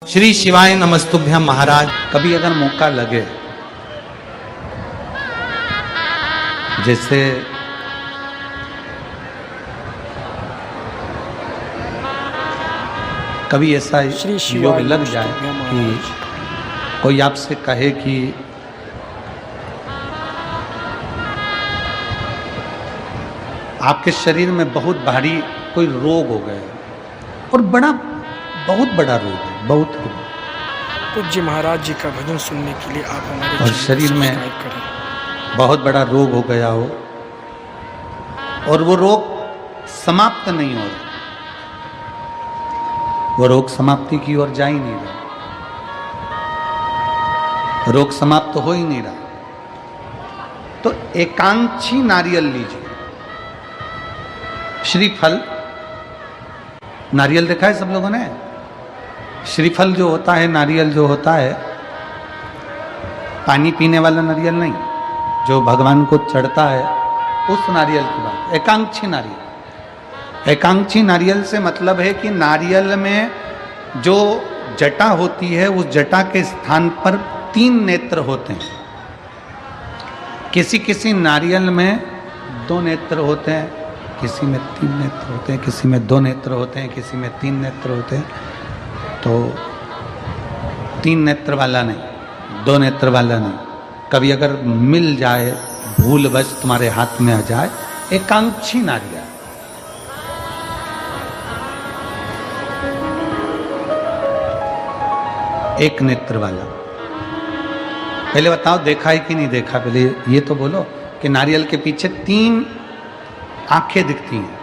श्री शिवाय नमस्तुभ्यम महाराज। कभी अगर मौका लगे, जैसे कभी ऐसा योग लग जाए कि कोई आपसे कहे कि आपके शरीर में बहुत भारी कोई रोग हो गया और बहुत बड़ा रोग है, बहुत रोग। पूज्य महाराज जी का भजन सुनने के लिए आप हमारे और शरीर में बहुत बड़ा रोग हो गया हो और वो रोग समाप्त नहीं हो रहा, वो रोग समाप्ति की ओर जा ही नहीं रहा, रोग समाप्त हो ही नहीं रहा, तो एकांक्षी नारियल लीजिए। श्रीफल नारियल देखा है सब लोगों ने? श्रीफल जो होता है, नारियल जो होता है, पानी पीने वाला नारियल नहीं, जो भगवान को चढ़ता है उस नारियल की बात। एकांक्षी नारियल, एकांक्षी नारियल से मतलब है कि नारियल में जो जटा होती है उस जटा के स्थान पर 3 नेत्र होते हैं। किसी किसी नारियल में 2 नेत्र होते हैं, किसी में 3 नेत्र होते हैं, किसी में 2 नेत्र होते हैं, किसी में 3 नेत्र होते हैं। तो 3 नेत्र वाला नहीं, 2 नेत्र वाला नहीं, कभी अगर मिल जाए, भूलवश तुम्हारे हाथ में आ जाए, एकांक्षी नारियल। एक नेत्र वाला। पहले बताओ देखा है कि नहीं देखा? पहले ये तो बोलो कि नारियल के पीछे 3 आंखें दिखती हैं,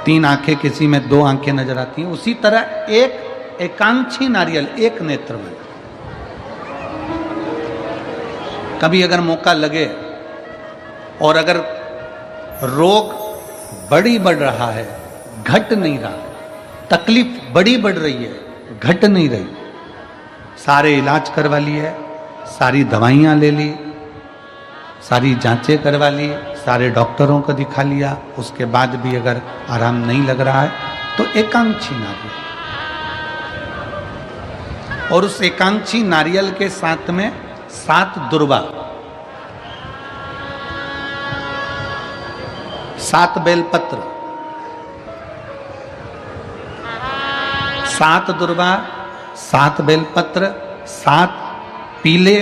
3 आंखें, किसी में 2 आंखें नजर आती हैं। उसी तरह एक एकांक्षी नारियल, एक नेत्र वाला। कभी अगर मौका लगे और अगर रोग बढ़ रहा है, घट नहीं रहा, तकलीफ बढ़ रही है, घट नहीं रही, सारे इलाज करवा लिए, सारी दवाइयां ले ली, सारी जांचें करवा ली, सारे डॉक्टरों को दिखा लिया, उसके बाद भी अगर आराम नहीं लग रहा है तो एकांक्षी नारियल। और उस एकांक्षी नारियल के साथ में 7 दुर्वा, 7 बेलपत्र, 7 दुर्वा, 7 बेलपत्र, 7 पीले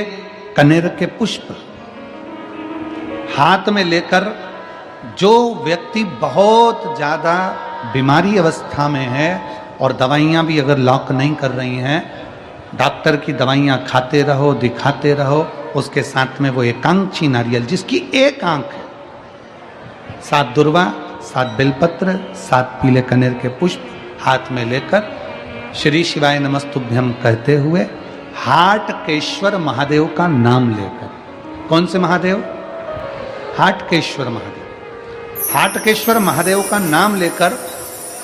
कनेर के पुष्प हाथ में लेकर, जो व्यक्ति बहुत ज्यादा बीमारी अवस्था में है और दवाइयां भी अगर लॉक नहीं कर रही हैं, डॉक्टर की दवाइयां खाते रहो, दिखाते रहो, उसके साथ में वो एकांक्षी नारियल जिसकी एक आंख है, 7 दुर्वा, 7 बेलपत्र, 7 पीले कनेर के पुष्प हाथ में लेकर श्री शिवाय नमस्तुभ्यम कहते हुए हाटकेश्वर महादेव का नाम लेकर। कौन से महादेव? हाटकेश्वर महादेव। हाटकेश्वर महादेव का नाम लेकर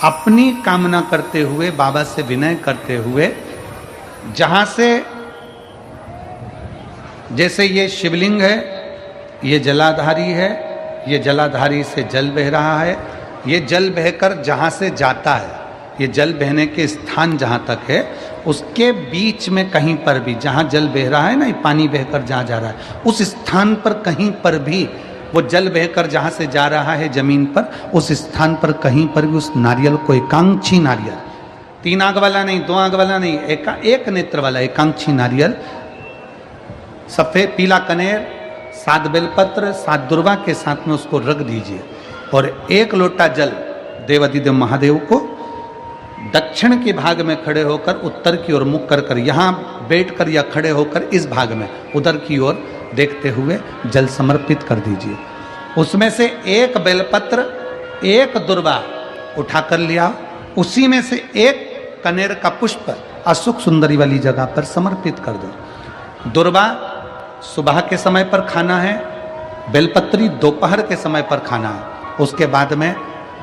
अपनी कामना करते हुए, बाबा से विनय करते हुए, जहां से, जैसे ये शिवलिंग है, ये जलाधारी है, ये जलाधारी से जल बह रहा है, ये जल बहकर जहां से जाता है, ये जल बहने के स्थान जहां तक है, उसके बीच में कहीं पर भी, जहां जल बह रहा है ना, ये पानी बहकर जहां जा रहा है, उस स्थान पर कहीं पर भी, वो जल बहकर जहां से जा रहा है जमीन पर, उस स्थान पर कहीं पर भी उस नारियल को, एकांक्षी नारियल, 3 आंख वाला नहीं, 2 आंख वाला नहीं, एक नेत्र वाला एकांक्षी नारियल, सफेद पीला कनेर, 7 बेलपत्र, 7 दुर्वा के साथ में उसको रख दीजिए और 1 लोटा जल देवाधिदेव महादेव को दक्षिण के भाग में खड़े होकर, उत्तर की ओर मुख कर यहाँ बैठकर या खड़े होकर इस भाग में उधर की ओर देखते हुए जल समर्पित कर दीजिए। उसमें से 1 बेलपत्र, 1 दुर्वा उठा कर लिया, उसी में से 1 कनेर का पुष्प अशोक सुंदरी वाली जगह पर समर्पित कर दो। दुर्वा सुबह के समय पर खाना है, बेलपत्री दोपहर के समय पर खाना है। उसके बाद में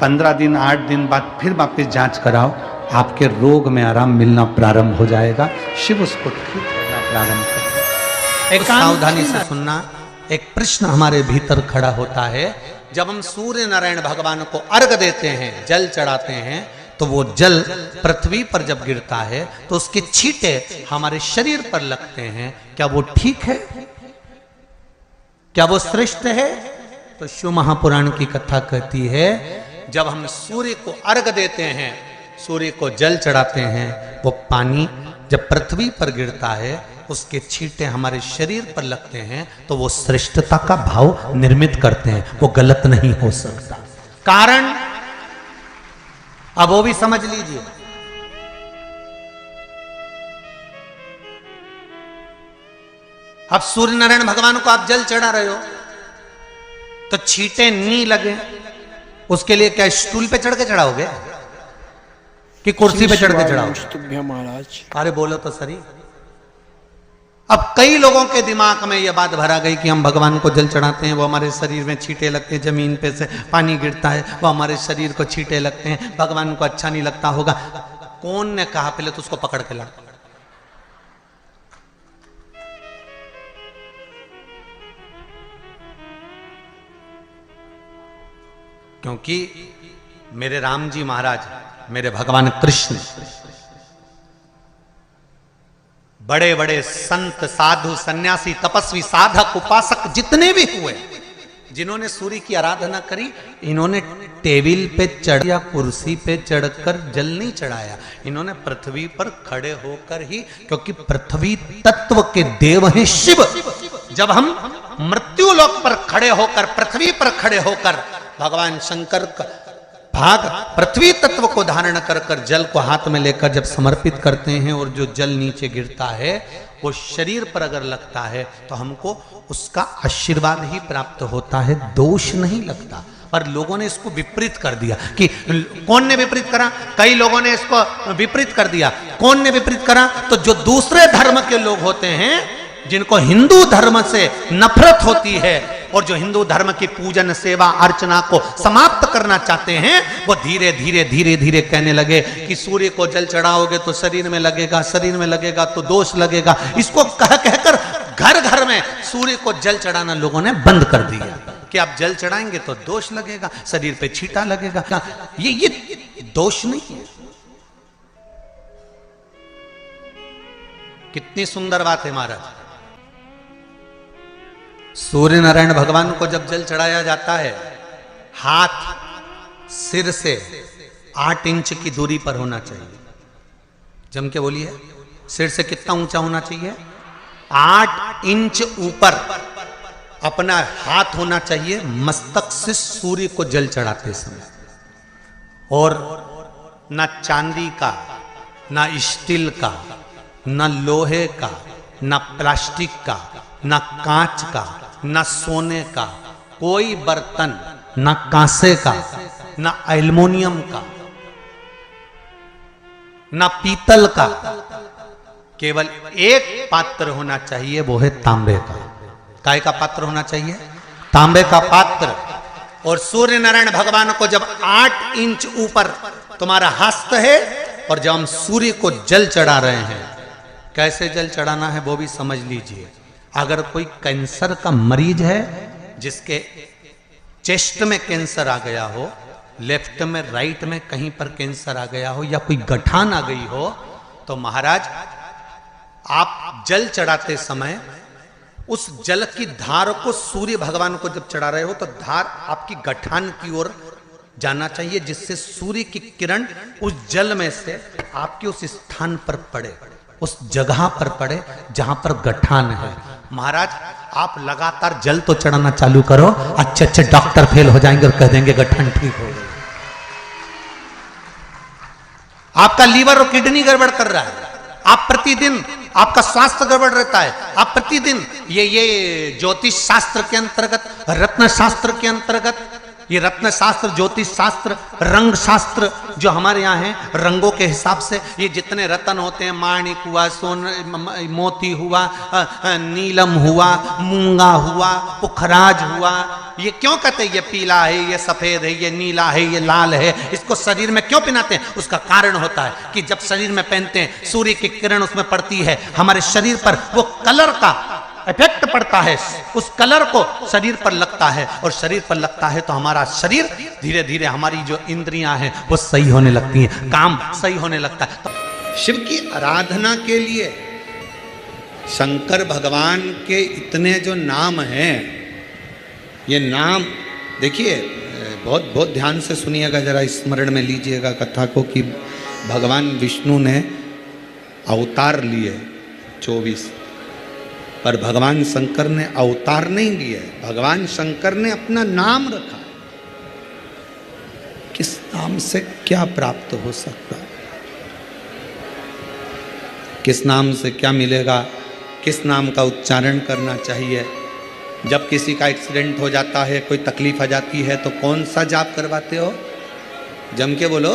15 दिन 8 दिन बाद फिर वापस जांच कराओ, आपके रोग में आराम मिलना प्रारंभ हो जाएगा। शिव उसको ठीक करना प्रारंभ कर। एक सावधानी से सुनना, एक प्रश्न हमारे भीतर खड़ा होता है, जब हम सूर्य नारायण भगवान को अर्घ देते हैं, जल चढ़ाते हैं, तो वो जल पृथ्वी पर जब गिरता है तो उसके छींटे हमारे शरीर पर लगते हैं, क्या वो ठीक है? क्या वो श्रेष्ठ है? तो शिव महापुराण की कथा कहती है, जब हम सूर्य को अर्घ देते हैं, सूर्य को जल चढ़ाते हैं, वो पानी जब पृथ्वी पर गिरता है, उसके छींटे हमारे शरीर पर लगते हैं, तो वो श्रेष्ठता का भाव निर्मित करते हैं, वो गलत नहीं हो सकता। कारण अब वो भी समझ लीजिए। अब सूर्य नारायण भगवान को आप जल चढ़ा रहे हो तो छींटे नहीं लगे, उसके लिए क्या स्टूल पे चढ़ के चढ़ाओगे कि कुर्सी पे चढ़ के चढ़ाओगे? महाराज अरे बोलो तो सही। अब कई लोगों के दिमाग में यह बात भरा गई कि हम भगवान को जल चढ़ाते हैं, वो हमारे शरीर में छींटे लगते हैं, जमीन पे से पानी गिरता है, वो हमारे शरीर को छींटे लगते हैं, भगवान को अच्छा नहीं लगता होगा। कौन ने कहा? पहले तो उसको पकड़ के ला। क्योंकि मेरे राम जी महाराज, मेरे भगवान कृष्ण, बड़े बड़े संत साधु सन्यासी तपस्वी साधक उपासक जितने भी हुए, जिन्होंने सूर्य की आराधना करी, इन्होंने टेबल पे चढ़ या कुर्सी पे चढ़कर जल नहीं चढ़ाया, इन्होंने पृथ्वी पर खड़े होकर ही, क्योंकि पृथ्वी तत्व के देव हैं शिव। जब हम मृत्यु लोक पर खड़े होकर, पृथ्वी पर खड़े होकर भगवान शंकर का भाग पृथ्वी तत्व को धारण कर कर जल को हाथ में लेकर जब समर्पित करते हैं, और जो जल नीचे गिरता है वो शरीर पर अगर लगता है तो हमको उसका आशीर्वाद ही प्राप्त होता है, दोष नहीं लगता। पर लोगों ने इसको विपरीत कर दिया। कि कौन ने विपरीत करा? कई लोगों ने इसको विपरीत कर दिया। कौन ने विपरीत करा? तो जो दूसरे धर्म के लोग होते हैं, जिनको हिंदू धर्म से नफरत होती है और जो हिंदू धर्म की पूजन सेवा अर्चना को समाप्त करना चाहते हैं, वो धीरे धीरे धीरे धीरे कहने लगे कि सूर्य को जल चढ़ाओगे तो शरीर में लगेगा, शरीर में लगेगा तो दोष लगेगा। इसको कह कहकर घर घर में सूर्य को जल चढ़ाना लोगों ने बंद कर दिया कि आप जल चढ़ाएंगे तो दोष लगेगा, शरीर पे छींटा लगेगा। ये दोष नहीं है। कितनी सुंदर बात है महाराज। सूर्य नारायण भगवान को जब जल चढ़ाया जाता है, हाथ सिर से 8 इंच की दूरी पर होना चाहिए। जम के बोलिए, सिर से कितना ऊंचा होना चाहिए? 8 इंच ऊपर अपना हाथ होना चाहिए मस्तक से सूर्य को जल चढ़ाते समय। और ना चांदी का, ना स्टील का, ना लोहे का, ना प्लास्टिक का, ना कांच का, ना सोने का कोई बर्तन, ना कांसे का, ना एल्युमिनियम का, ना पीतल का, केवल एक पात्र होना चाहिए, वो है तांबे का। काय का पात्र होना चाहिए? तांबे का पात्र। और सूर्य नारायण भगवान को जब 8 इंच ऊपर तुम्हारा हस्त है, और जब हम सूर्य को जल चढ़ा रहे हैं, कैसे जल चढ़ाना है वो भी समझ लीजिए। अगर कोई कैंसर का मरीज है, जिसके चेस्ट में कैंसर आ गया हो, लेफ्ट में, राइट में कहीं पर कैंसर आ गया हो, या कोई गठान आ गई हो, तो महाराज आप जल चढ़ाते समय उस जल की धार को सूर्य भगवान को जब चढ़ा रहे हो, तो धार आपकी गठान की ओर जाना चाहिए, जिससे सूर्य की किरण उस जल में से आपके उस स्थान पर पड़े, उस जगह पर पड़े जहां पर गठान है। महाराज आप लगातार जल तो चढ़ाना चालू करो, अच्छे अच्छे डॉक्टर फेल हो जाएंगे और कह देंगे गठन ठीक हो गई। आपका लीवर और किडनी गड़बड़ कर रहा है, आप प्रतिदिन, आपका स्वास्थ्य गड़बड़ रहता है, आप प्रतिदिन ये ज्योतिष शास्त्र के अंतर्गत, रत्न शास्त्र के अंतर्गत, ये रत्न शास्त्र, ज्योतिष शास्त्र, रंग शास्त्र जो हमारे यहाँ है, रंगों के हिसाब से ये जितने रत्न होते हैं, माणिक हुआ, मोती हुआ, नीलम हुआ, मूंगा हुआ, पुखराज हुआ, ये क्यों कहते हैं ये पीला है, ये सफेद है, ये नीला है, ये लाल है, इसको शरीर में क्यों पहनाते हैं? उसका कारण होता है कि जब शरीर में पहनते हैं, सूर्य की किरण उसमें पड़ती है, हमारे शरीर पर वो कलर का इफेक्ट पड़ता है, उस कलर को शरीर पर लगता है, और शरीर पर लगता है तो हमारा शरीर धीरे धीरे, हमारी जो इंद्रियां हैं वो सही होने लगती हैं, काम सही होने लगता है। तो शिव की आराधना के लिए शंकर भगवान के इतने जो नाम हैं, ये नाम देखिए, बहुत बहुत ध्यान से सुनिएगा, जरा स्मरण में लीजिएगा कथा को, कि भगवान विष्णु ने अवतार लिए 24, पर भगवान शंकर ने अवतार नहीं लिए, भगवान शंकर ने अपना नाम रखा। किस नाम से क्या प्राप्त हो सकता है, किस नाम से क्या मिलेगा, किस नाम का उच्चारण करना चाहिए। जब किसी का एक्सीडेंट हो जाता है, कोई तकलीफ आ जाती है, तो कौन सा जाप करवाते हो? जम के बोलो,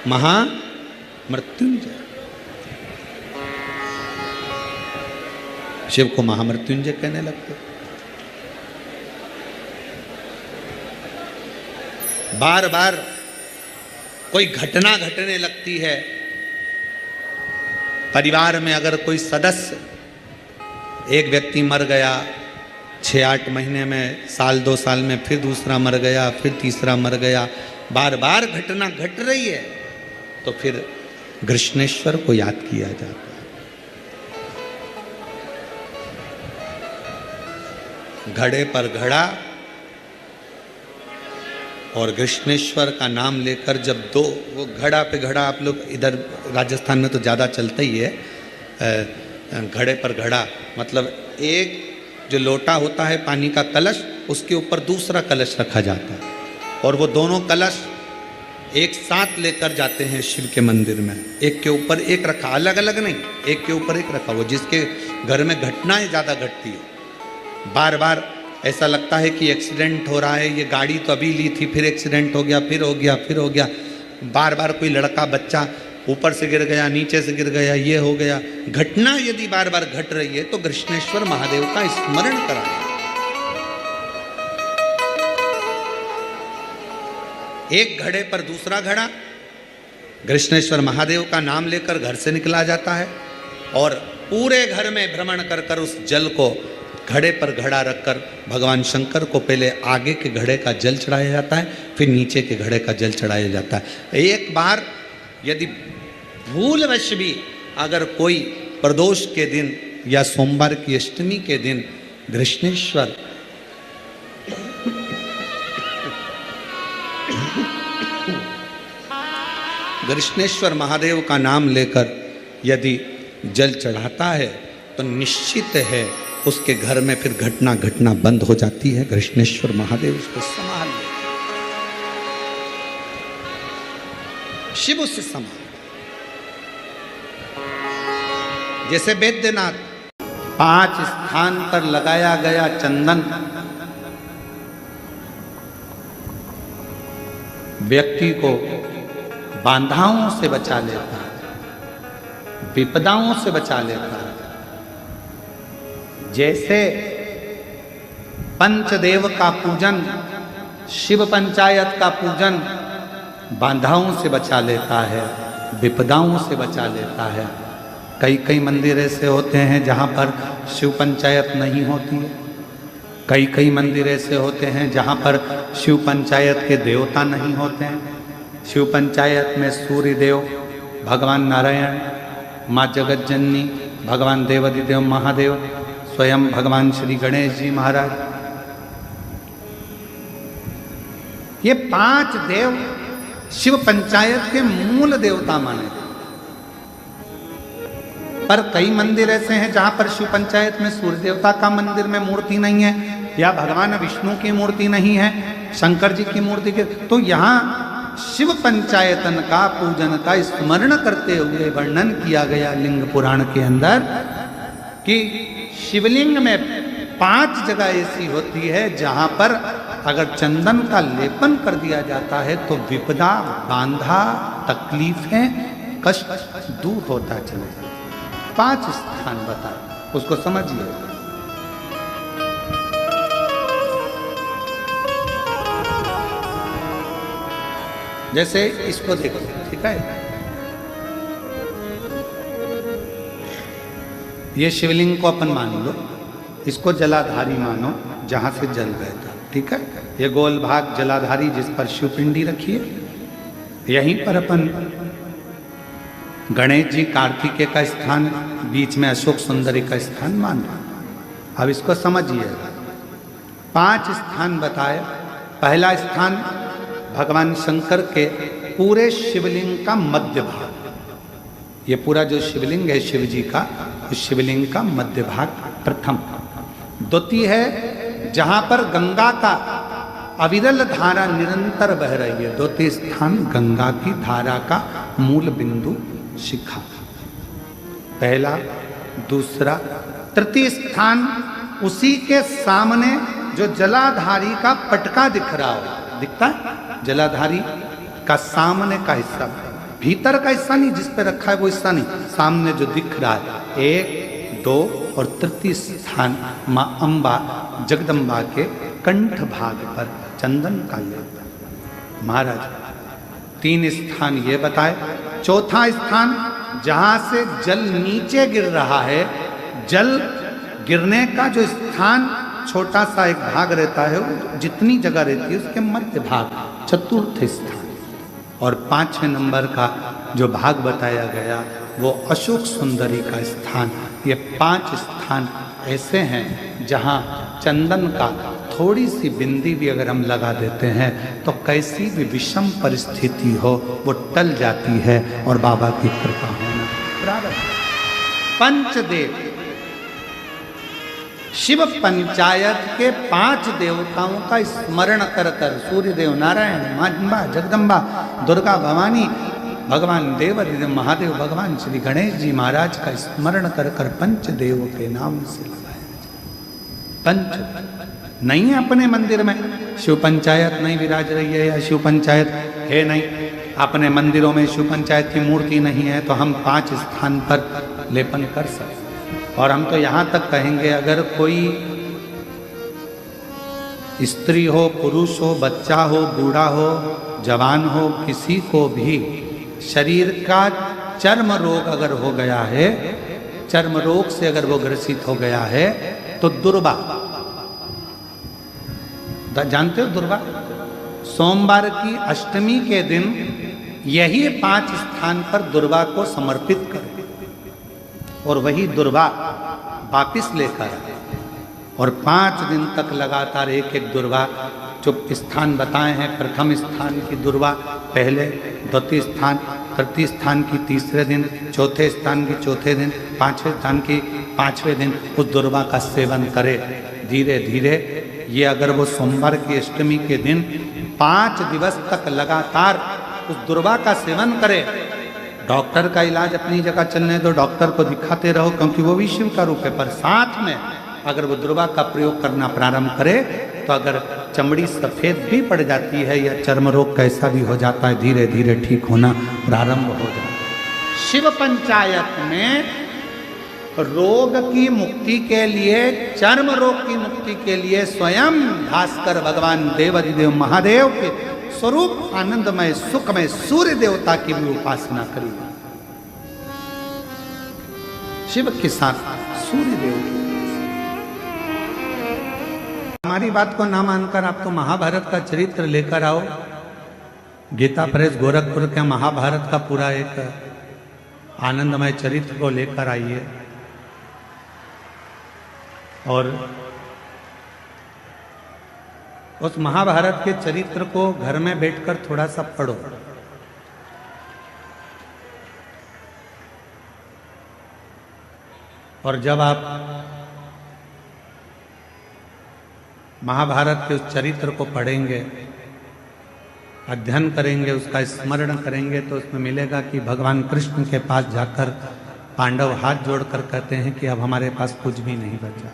महामृत्युंजय। शिव को महामृत्युंजय कहने लगते। बार बार कोई घटना घटने लगती है, परिवार में अगर कोई सदस्य, एक व्यक्ति मर गया 6-8 महीने में, साल 2 साल में फिर दूसरा मर गया, फिर तीसरा मर गया, बार बार घटना घट रही है, तो फिर कृष्णेश्वर को याद किया जाता है। घड़े पर घड़ा और कृष्णेश्वर का नाम लेकर जब दो, वो घड़ा पे घड़ा, आप लोग इधर राजस्थान में तो ज़्यादा चलता ही है, घड़े पर घड़ा मतलब एक जो लोटा होता है पानी का कलश, उसके ऊपर दूसरा कलश रखा जाता है, और वो दोनों कलश एक साथ लेकर जाते हैं शिव के मंदिर में, एक के ऊपर एक रखा, अलग अलग नहीं, एक के ऊपर एक रखा। वो जिसके घर में घटनाएं ज़्यादा घटती है, बार बार ऐसा लगता है कि एक्सीडेंट हो रहा है, ये गाड़ी तो अभी ली थी, फिर एक्सीडेंट हो गया, फिर हो गया, फिर हो गया, बार बार कोई लड़का बच्चा ऊपर से गिर गया, नीचे से गिर गया, ये हो गया, घटना यदि बार बार घट रही है तो कृष्णेश्वर महादेव का स्मरण कराएं। एक घड़े पर दूसरा घड़ा, कृष्णेश्वर महादेव का नाम लेकर घर से निकला जाता है, और पूरे घर में भ्रमण कर कर उस जल को घड़े पर घड़ा रखकर भगवान शंकर को पहले आगे के घड़े का जल चढ़ाया जाता है, फिर नीचे के घड़े का जल चढ़ाया जाता है। एक बार यदि भूलवश भी अगर कोई प्रदोष के दिन या सोमवार की अष्टमी के दिन कृष्णेश्वर महादेव का नाम लेकर यदि जल चढ़ाता है तो निश्चित है उसके घर में फिर घटना घटना बंद हो जाती है। कृष्णेश्वर महादेव उसको संभाल ले, शिव उससे संभाल। जैसे वैद्यनाथ 5 स्थान पर लगाया गया चंदन व्यक्ति को बाधाओं से बचा लेता है, विपदाओं से बचा लेता है। जैसे पंचदेव का पूजन, शिव पंचायत का पूजन बाधाओं से बचा लेता है, विपदाओं से बचा लेता है। कई कई मंदिर ऐसे होते हैं जहाँ पर शिव पंचायत नहीं होती है, कई कई मंदिर ऐसे होते हैं जहाँ पर शिव पंचायत के देवता नहीं होते हैं। शिव पंचायत में सूर्य देव, भगवान नारायण, माँ जगत जननी, भगवान देवाधिदेव महादेव, स्वयं भगवान श्री गणेश जी महाराज, ये 5 देव शिव पंचायत के मूल देवता माने। पर कई मंदिर ऐसे हैं जहां पर शिव पंचायत में सूर्य देवता का मंदिर में मूर्ति नहीं है, या भगवान विष्णु की मूर्ति नहीं है, शंकर जी की मूर्ति के, तो यहाँ शिव पंचायतन का पूजन का स्मरण करते हुए वर्णन किया गया लिंग पुराण के अंदर कि शिवलिंग में 5 जगह ऐसी होती है जहां पर अगर चंदन का लेपन कर दिया जाता है तो विपदा, बांधा, तकलीफें, कष्ट दूर होता चले जाता। 5 स्थान बताए, उसको समझिए। जैसे इसको देखो, ठीक है, ये शिवलिंग को अपन मान लो, इसको जलाधारी मानो जहाँ से जल बहता, ठीक है। ये गोल भाग जलाधारी जिस पर शिवपिंडी रखी है। यहीं पर अपन गणेश जी कार्तिकेय का स्थान, बीच में अशोक सुंदरी का स्थान मान रहे। अब इसको समझिएगा। 5 स्थान बताए। पहला स्थान भगवान शंकर के पूरे शिवलिंग का मध्य भाग। ये पूरा जो शिवलिंग है शिव जी का, उस शिवलिंग का मध्य भाग प्रथम। द्वितीय है जहां पर गंगा का अविरल धारा निरंतर बह रही है। द्वितीय स्थान गंगा की धारा का मूल बिंदु शिखा, पहला। दूसरा, तृतीय स्थान उसी के सामने जो जलाधारी का पटका दिख रहा हो, दिखता है जलाधारी का सामने का हिस्सा, भीतर का हिस्सा नहीं, जिस पे रखा है वो हिस्सा नहीं, सामने जो दिख रहा है। 1, 2 और तृतीय स्थान मां अंबा जगदम्बा के कंठ भाग पर चंदन का लेप। महाराज 3 स्थान ये बताए। चौथा स्थान जहां से जल नीचे गिर रहा है, जल गिरने का जो स्थान छोटा सा एक भाग रहता है, जितनी जगह रहती है उसके मध्य भाग, चतुर्थ स्थान। और 5वें नंबर का जो भाग बताया गया वो अशोक सुंदरी का स्थान। ये 5 स्थान ऐसे हैं जहाँ चंदन का थोड़ी सी बिंदी भी अगर हम लगा देते हैं तो कैसी भी विषम परिस्थिति हो वो टल जाती है और बाबा की कृपा होना प्रारंभ। पंचदेव, शिव पंचायत के 5 देवताओं का स्मरण कर कर, सूर्य देव, नारायण, मां अंबा, जगदम्बा, दुर्गा भवानी, भगवान देव महादेव, भगवान श्री गणेश जी महाराज का स्मरण कर कर पंचदेव के नाम से लगाया। पंच नहीं है अपने मंदिर में, शिव पंचायत नहीं विराज रही है या शिव पंचायत है नहीं, अपने मंदिरों में शिव पंचायत की मूर्ति नहीं है, तो हम 5 स्थान पर लेपन कर सकते। और हम तो यहाँ तक कहेंगे, अगर कोई स्त्री हो, पुरुष हो, बच्चा हो, बूढ़ा हो, जवान हो, किसी को भी शरीर का चर्म रोग अगर हो गया है, चर्म रोग से अगर वो ग्रसित हो गया है, तो दुर्वा, जानते हो दुर्वा, सोमवार की अष्टमी के दिन यही 5 स्थान पर दुर्वा को समर्पित करें और वही दुर्वा वापिस लेकर आए। और 5 दिन तक लगातार एक एक दुर्वा, जो स्थान बताए हैं, प्रथम स्थान की दुर्वा पहले, द्वितीय स्थान, तृतीय स्थान की तीसरे दिन, चौथे स्थान की चौथे दिन, 5वें स्थान की 5वें दिन उस दुर्वा का सेवन करे धीरे धीरे। ये अगर वो सोमवार की अष्टमी के दिन 5 दिवस तक लगातार उस दुर्वा का सेवन करे, डॉक्टर का इलाज अपनी जगह चलने दो, डॉक्टर को दिखाते रहो क्योंकि वो भी शिव का रूप है, पर साथ में अगर वो दुर्वा का प्रयोग करना प्रारंभ करे तो अगर चमड़ी सफ़ेद भी पड़ जाती है या चर्म रोग कैसा भी हो जाता है, धीरे धीरे ठीक होना प्रारंभ हो जाता है। शिव पंचायत में रोग की मुक्ति के लिए, चर्म रोग की मुक्ति के लिए स्वयं भास्कर भगवान देवाधिदेव महादेव के स्वरूप आनंदमय सुखमय सूर्य देवता की भी उपासना करी। शिव के साथ सूर्य देव की। हमारी बात को ना मानकर आप तो महाभारत का चरित्र लेकर आओ, गीता प्रेस गोरखपुर के महाभारत का पूरा एक आनंदमय चरित्र को लेकर आइए और उस महाभारत के चरित्र को घर में बैठकर थोड़ा सा पढ़ो। और जब आप महाभारत के उस चरित्र को पढ़ेंगे, अध्ययन करेंगे, उसका स्मरण करेंगे, तो उसमें मिलेगा कि भगवान कृष्ण के पास जाकर पांडव हाथ जोड़कर कहते हैं कि अब हमारे पास कुछ भी नहीं बचा,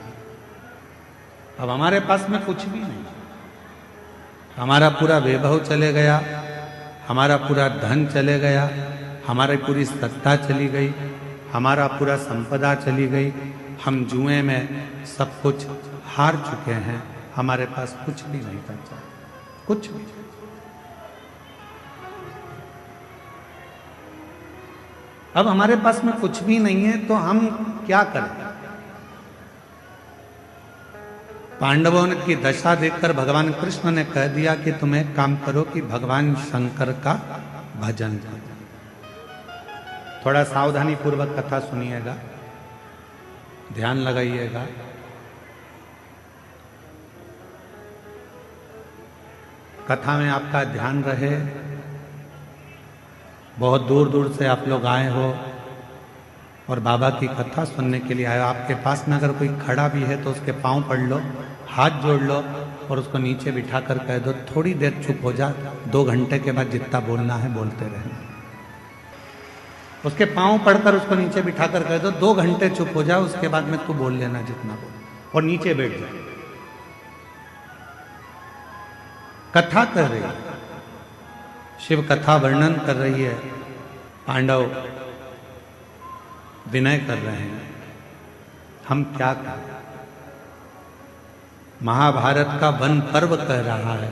अब हमारे पास में कुछ भी नहीं, हमारा पूरा वैभव चले गया, हमारा पूरा धन चले गया, हमारी पूरी सत्ता चली गई, हमारा पूरा संपदा चली गई, हम जुए में सब कुछ हार चुके हैं, हमारे पास कुछ भी नहीं बचा, कुछ भी। अब हमारे पास में कुछ भी नहीं है तो हम क्या करें? पांडवों की दशा देखकर भगवान कृष्ण ने कह दिया कि तुम एक काम करो कि भगवान शंकर का भजन करो। थोड़ा सावधानी पूर्वक कथा सुनिएगा, ध्यान लगाइएगा। कथा में आपका ध्यान रहे। बहुत दूर दूर से आप लोग आए हो और बाबा की कथा सुनने के लिए आए हो। आपके पास में अगर कोई खड़ा भी है तो उसके पांव पड़ लो, हाथ जोड़ लो और उसको नीचे बिठा कर कह दो थोड़ी देर चुप हो जा, 2 घंटे के बाद जितना बोलना है बोलते रहना। उसके पांव पड़कर उसको नीचे बिठा कर कह दो 2 घंटे चुप हो जा, उसके बाद में तू बोल लेना जितना बोल, और नीचे बैठ जा। कथा कर रही है, शिव कथा वर्णन कर रही है। पांडव विनय कर रहे हैं, हम क्या करें। महाभारत का वन पर्व कह रहा है।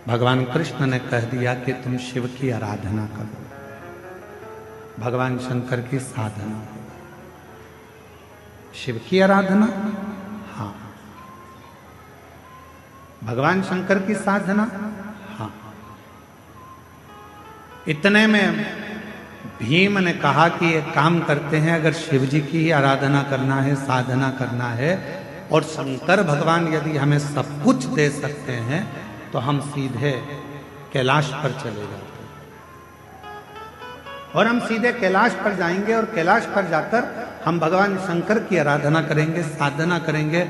भगवान कृष्ण ने कह दिया कि तुम शिव की आराधना करो, भगवान शंकर की साधना करो। शिव की आराधना, हाँ। भगवान शंकर की साधना, हाँ। इतने में भीम ने कहा कि एक काम करते हैं, अगर शिव जी की ही आराधना करना है, साधना करना है, और शंकर भगवान यदि हमें सब कुछ दे सकते हैं तो हम सीधे कैलाश पर चले जाते हैं और हम सीधे कैलाश पर जाएंगे और कैलाश पर जाकर हम भगवान शंकर की आराधना करेंगे, साधना करेंगे।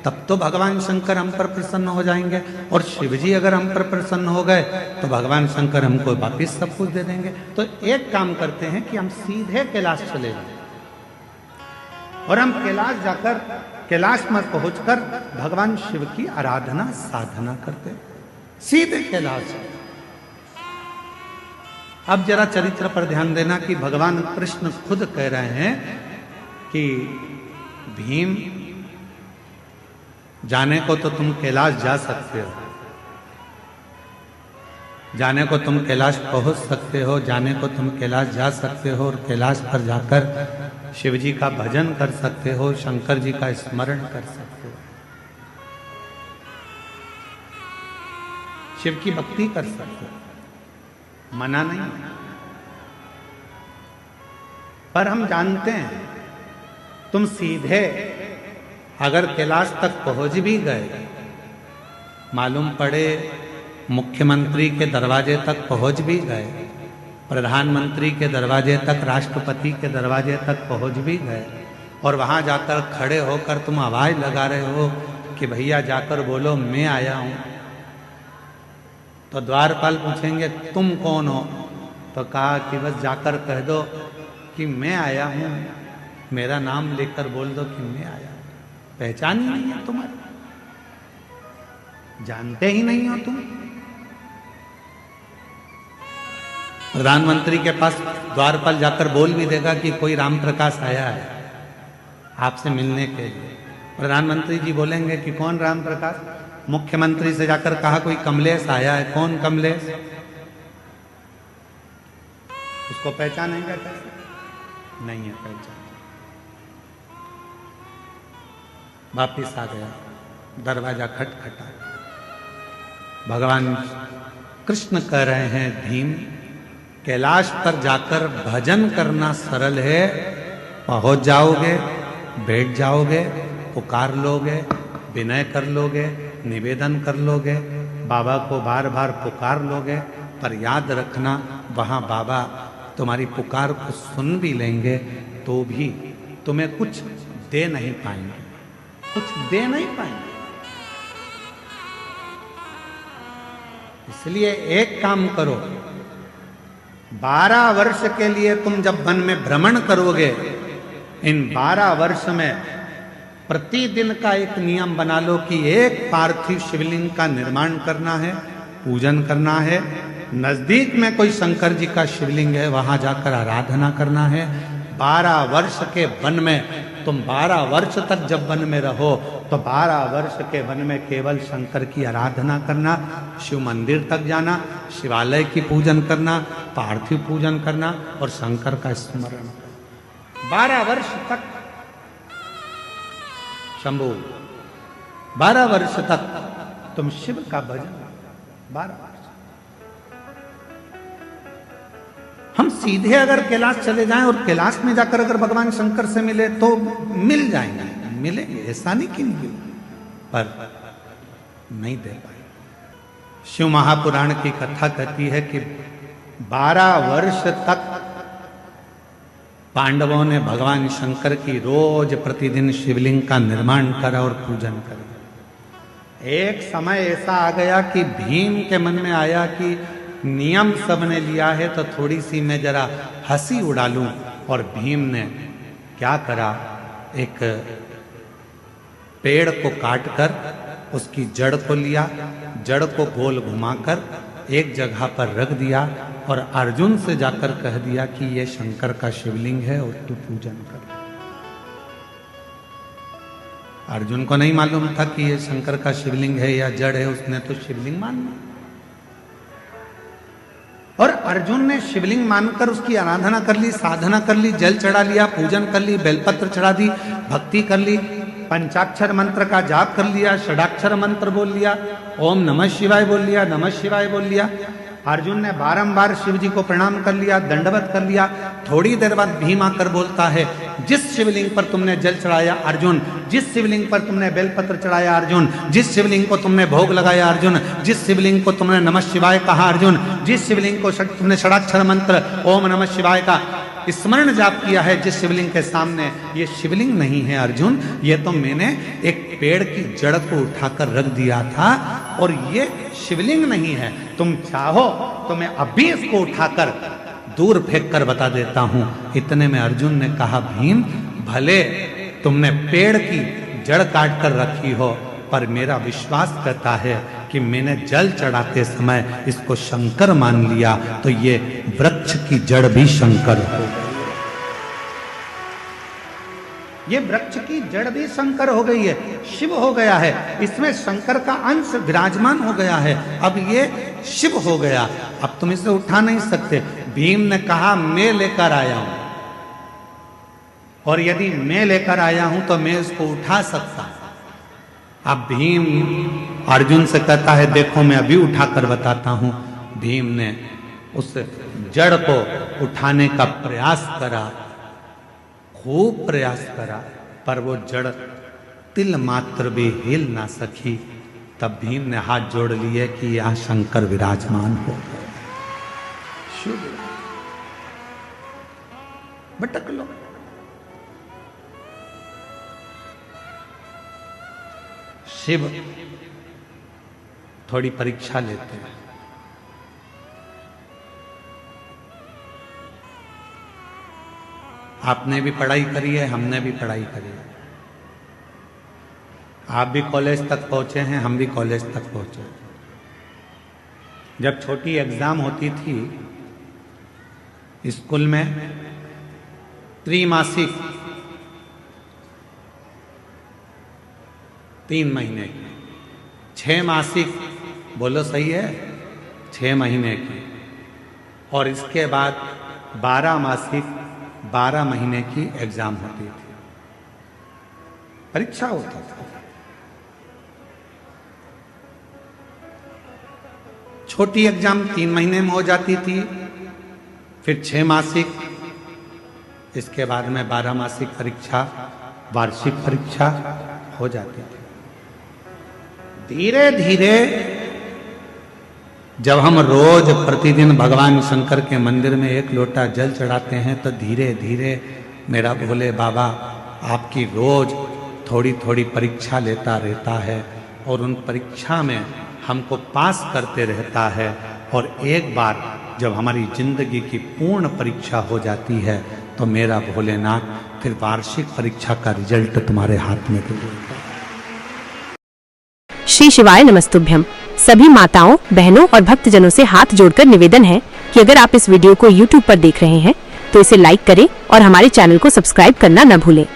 तब तो भगवान शंकर हम पर प्रसन्न हो जाएंगे, और शिव जी अगर हम पर प्रसन्न हो गए तो भगवान शंकर हमको वापिस सब कुछ दे देंगे। तो एक काम करते हैं कि हम सीधे कैलाश चले जाएं और हम कैलाश जाकर, कैलाश में पहुंचकर भगवान शिव की आराधना साधना करते, सीधे कैलाश। अब जरा चरित्र पर ध्यान देना कि भगवान कृष्ण खुद कह रहे हैं कि भीम, जाने को तो तुम कैलाश जा सकते हो, जाने को तुम कैलाश पहुंच सकते हो, जाने को तुम कैलाश जा सकते हो और कैलाश पर जाकर शिव जी का भजन कर सकते हो, शंकर जी का स्मरण कर सकते हो, शिव की भक्ति कर सकते हो, मना नहीं। पर हम जानते हैं तुम सीधे अगर कैलाश तक पहुंच भी गए, मालूम पड़े मुख्यमंत्री के दरवाजे तक पहुंच भी गए, प्रधानमंत्री के दरवाजे तक, राष्ट्रपति के दरवाजे तक पहुंच भी गए, और वहां जाकर खड़े होकर तुम आवाज लगा रहे हो कि भैया जाकर बोलो मैं आया हूं, तो द्वारपाल पूछेंगे तुम कौन हो, तो कहा कि बस जाकर कह दो कि मैं आया हूं, मेरा नाम लेकर बोल दो कि मैं आया। पहचान ही नहीं है तुम्हारी, जानते ही नहीं हो तुम। प्रधानमंत्री के पास द्वारपाल जाकर बोल भी देगा कि कोई राम प्रकाश आया है आपसे मिलने के लिए, प्रधानमंत्री जी बोलेंगे कि कौन राम प्रकाश। मुख्यमंत्री से जाकर कहा कोई कमलेश आया है, कौन कमलेश, उसको पहचानेगा कैसे? नहीं है पहचान। वापिस आ गया, दरवाजा खटखटा। भगवान कृष्ण कह रहे हैं भीम, कैलाश पर जाकर भजन करना सरल है, पहुंच जाओगे, बैठ जाओगे, पुकार लोगे, विनय कर लोगे, निवेदन कर लोगे, बाबा को बार बार पुकार लोगे, पर याद रखना वहां बाबा तुम्हारी पुकार को सुन भी लेंगे तो भी तुम्हें कुछ दे नहीं पाएंगे, कुछ दे नहीं पाएंगे। इसलिए एक काम करो, 12 वर्ष के लिए तुम जब वन में भ्रमण करोगे, इन 12 वर्ष में प्रतिदिन का एक नियम बना लो कि एक पार्थिव शिवलिंग का निर्माण करना है, पूजन करना है। नजदीक में कोई शंकर जी का शिवलिंग है, वहां जाकर आराधना करना है। 12 वर्ष के वन में तुम 12 वर्ष तक जब वन में रहो तो 12 वर्ष के वन में केवल शंकर की आराधना करना, शिव मंदिर तक जाना, शिवालय की पूजन करना, पार्थिव पूजन करना और शंकर का स्मरण। 12 वर्ष तक शंभु 12 वर्ष तक तुम शिव का भजन, 12 वर्ष। हम सीधे अगर कैलाश चले जाएं और कैलाश में जाकर अगर भगवान शंकर से मिले तो मिल जाएंगे, मिलेंगे, ऐसा नहीं कि नहीं मिले, पर नहीं दे पाए। शिव महापुराण की कथा कहती है कि 12 वर्ष तक पांडवों ने भगवान शंकर की रोज प्रतिदिन शिवलिंग का निर्माण करा और पूजन करा। एक समय ऐसा आ गया कि भीम के मन में आया कि नियम सबने लिया है तो थोड़ी सी मैं जरा हंसी उड़ा लूं, और भीम ने क्या करा, एक पेड़ को काटकर उसकी जड़ को लिया, जड़ को गोल घुमाकर एक जगह पर रख दिया और अर्जुन से जाकर कह दिया कि ये शंकर का शिवलिंग है और तू पूजन कर। अर्जुन को नहीं मालूम था कि ये शंकर का शिवलिंग है या जड़ है, उसने तो शिवलिंग माना और अर्जुन ने शिवलिंग मानकर उसकी आराधना कर ली, साधना कर ली, जल चढ़ा लिया, पूजन कर ली, बेलपत्र चढ़ा दी, भक्ति कर ली, पंचाक्षर मंत्र का जाप कर लिया, षडाक्षर मंत्र बोल लिया, ओम नमः शिवाय बोल लिया, नमः शिवाय बोल लिया। अर्जुन ने बारंबार शिव जी को प्रणाम कर लिया, दंडवत कर लिया। थोड़ी देर बाद भीम आकर बोलता है, जिस शिवलिंग पर तुमने जल चढ़ाया अर्जुन, जिस शिवलिंग पर तुमने बेलपत्र चढ़ाया अर्जुन, जिस शिवलिंग को तुमने भोग लगाया अर्जुन, जिस शिवलिंग को तुमने नमः शिवाय कहा अर्जुन, जिस शिवलिंग को तुमने षडाक्षर मंत्र ओम नमः शिवाय का स्मरण जाप किया है, जिस शिवलिंग के सामने, ये शिवलिंग नहीं है अर्जुन, ये तो मैंने एक पेड़ की जड़ को उठाकर रख दिया था और ये शिवलिंग नहीं है। तुम चाहो तो मैं अभी इसको उठाकर दूर फेंक कर बता देता हूं। इतने में अर्जुन ने कहा, भीम भले तुमने पेड़ की जड़ काट कर रखी हो, पर मेरा विश्वास कहता है कि मैंने जल चढ़ाते समय इसको शंकर मान लिया, तो ये वृक्ष की जड़ भी शंकर हो गई, ये वृक्ष की जड़ भी शंकर हो गई है, शिव हो गया है, इसमें शंकर का अंश विराजमान हो गया है, अब ये शिव हो गया, अब तुम इसे उठा नहीं सकते। भीम ने कहा, मैं लेकर आया हूं, और यदि मैं लेकर आया हूं तो मैं इसको उठा सकता। अब भीम अर्जुन से कहता है, देखो मैं अभी उठाकर बताता हूं। भीम ने उस जड़ को उठाने का प्रयास करा, खूब प्रयास करा, पर वो जड़ तिल मात्र भी हिल ना सकी। तब भीम ने हाथ जोड़ लिए कि यहां शंकर विराजमान हो गए। शुभ भटक लो, शिव थोड़ी परीक्षा लेते हैं। आपने भी पढ़ाई करी है, हमने भी पढ़ाई करी है, आप भी कॉलेज तक पहुंचे हैं, हम भी कॉलेज तक पहुंचे। जब छोटी एग्जाम होती थी स्कूल में, त्रैमासिक 3 महीने की, 6 मासिक, बोलो सही है, 6 महीने की, और इसके बाद 12 मासिक 12 महीने की एग्जाम होती थी, परीक्षा होता था। छोटी एग्जाम 3 महीने में हो जाती थी, फिर 6 मासिक, इसके बाद में 12 मासिक परीक्षा, वार्षिक परीक्षा हो जाती थी। धीरे धीरे जब हम रोज प्रतिदिन भगवान शंकर के मंदिर में 1 लोटा जल चढ़ाते हैं, तो धीरे धीरे मेरा भोले बाबा आपकी रोज थोड़ी थोड़ी परीक्षा लेता रहता है और उन परीक्षा में हमको पास करते रहता है। और एक बार जब हमारी जिंदगी की पूर्ण परीक्षा हो जाती है, तो मेरा भोलेनाथ फिर वार्षिक परीक्षा का रिजल्ट तुम्हारे हाथ में दे देगा। श्री शिवाय नमस्तुभ्यम। सभी माताओं, बहनों और भक्तजनों से हाथ जोड़कर निवेदन है कि अगर आप इस वीडियो को YouTube पर देख रहे हैं तो इसे लाइक करें और हमारे चैनल को सब्सक्राइब करना न भूलें।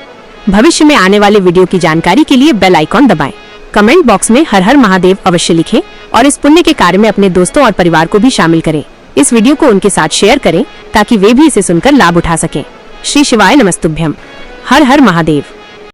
भविष्य में आने वाले वीडियो की जानकारी के लिए बेल आइकॉन दबाएं। कमेंट बॉक्स में हर हर महादेव अवश्य लिखें और इस पुण्य के कार्य में अपने दोस्तों और परिवार को भी शामिल करें। इस वीडियो को उनके साथ शेयर करें ताकि वे भी इसे सुनकर लाभ उठा सकें। श्री शिवाय नमस्तुभ्यम। हर हर महादेव।